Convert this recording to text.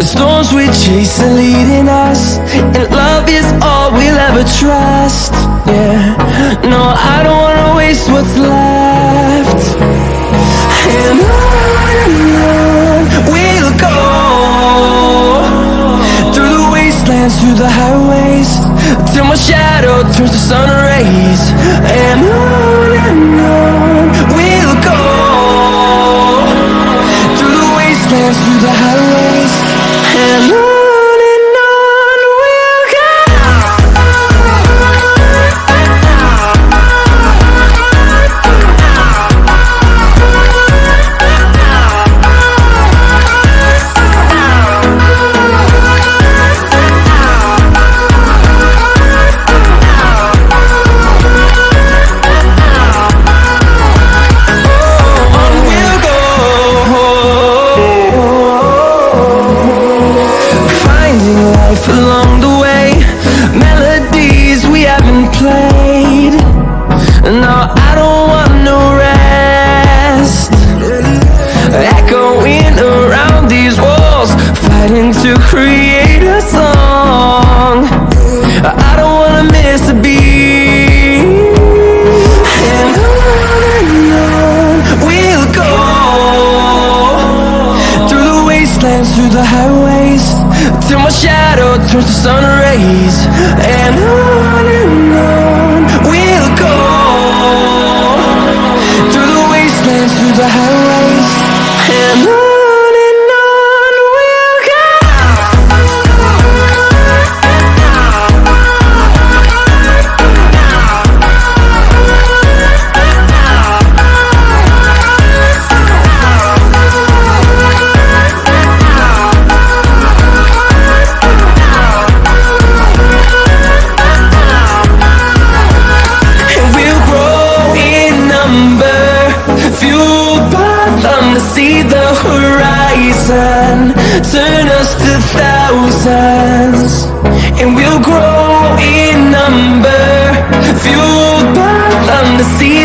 The storms we chase are leading us, and love is all we'll ever trust. Yeah, no, I don't wanna waste what's left. And on we'll go, through the wastelands, through the highways, till my shadow turns to sun rays. And on we'll go, through the wastelands, through the highways, and on we'll go. Along the way, melodies we haven't played. No, I don't want no rest. Echoing around these walls, fighting to create a song. I don't wanna miss a beat. And on we'll go, through the wastelands, through the highways, till my shadow turns to sun rays. And on we'll go, through the wastelands, through the highways, and on we'll go. See the horizon, turn us to thousands, and we'll grow in number, fueled by them to see